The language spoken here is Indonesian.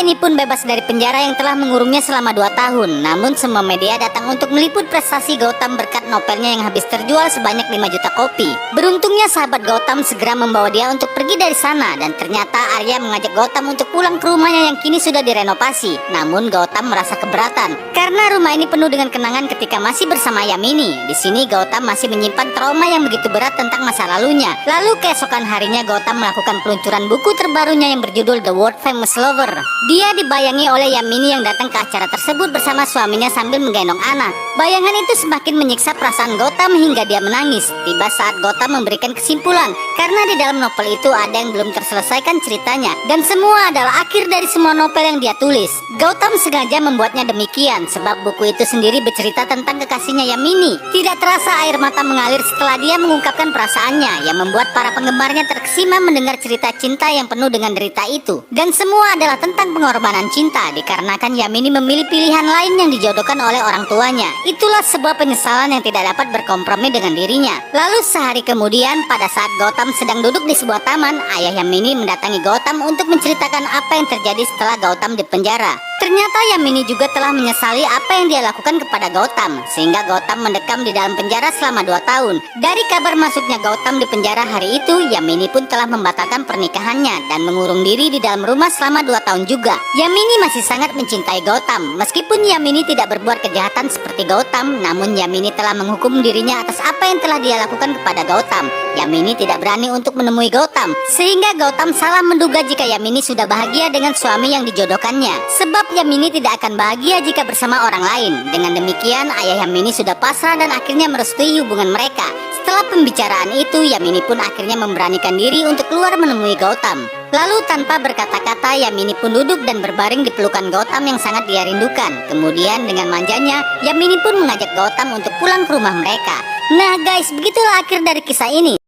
ini pun bebas dari penjara yang telah mengurungnya selama 2 tahun. Namun semua media datang untuk meliput prestasi Gautam berkat novelnya yang habis terjual sebanyak 5 juta kopi. Beruntungnya sahabat Gautam segera membawa dia untuk pergi dari sana, dan ternyata Arya mengajak Gautam untuk pulang ke rumahnya yang kini sudah direnovasi. Namun Gautam merasa keberatan karena rumah ini penuh dengan kenangan ketika masih bersama Yamini. Di sini Gautam masih menyimpan trauma yang begitu berat tentang masa lalunya. Lalu keesokan harinya Gautam melakukan peluncuran buku terbarunya yang berjudul The World Famous Lover. Dia dibayangi oleh Yamini yang datang ke acara tersebut bersama suaminya sambil menggendong anak. Bayangan itu semakin menyiksa perasaan Gautam hingga dia menangis. Tiba saat Gautam memberikan kesimpulan karena di dalam novel itu ada yang belum terselesaikan ceritanya, dan semua adalah akhir dari semua novel yang dia tulis. Gautam sengaja membuatnya demikian sebab buku itu sendiri bercerita tentang kekasihnya Yamini. Tidak terasa air mata mengalir setelah dia mengungkapkan perasaannya yang membuat para penggemarnya terkesima mendengar cerita cinta yang penuh dengan derita itu. Dan semua adalah tentang pengorbanan cinta dikarenakan Yamini memilih pilihan lain yang dijodohkan oleh orang tuanya. Itulah sebuah penyesalan yang tidak dapat berkompromi dengan dirinya. Lalu sehari kemudian pada saat Gautam sedang duduk di sebuah taman, ayah Yamini mendatangi Gautam untuk menceritakan apa yang terjadi setelah Gautam dipenjara. Ternyata Yamini juga telah menyesali apa yang dia lakukan kepada Gautam, sehingga Gautam mendekam di dalam penjara selama 2 tahun. Dari kabar masuknya Gautam di penjara hari itu, Yamini pun telah membatalkan pernikahannya dan mengurung diri di dalam rumah selama 2 tahun juga. Yamini masih sangat mencintai Gautam. Meskipun Yamini tidak berbuat kejahatan seperti Gautam, namun Yamini telah menghukum dirinya atas apa yang telah dia lakukan kepada Gautam. Yamini tidak berani untuk menemui Gautam, sehingga Gautam salah menduga jika Yamini sudah bahagia dengan suami yang dijodohkannya. Sebab Yamini tidak akan bahagia jika bersama orang lain. Dengan demikian, ayah Yamini sudah pasrah dan akhirnya merestui hubungan mereka. Setelah pembicaraan itu, Yamini pun akhirnya memberanikan diri untuk keluar menemui Gautam. Lalu tanpa berkata-kata, Yamini pun duduk dan berbaring di pelukan Gautam yang sangat dia rindukan. Kemudian dengan manjanya, Yamini pun mengajak Gautam untuk pulang ke rumah mereka. Nah guys, begitulah akhir dari kisah ini.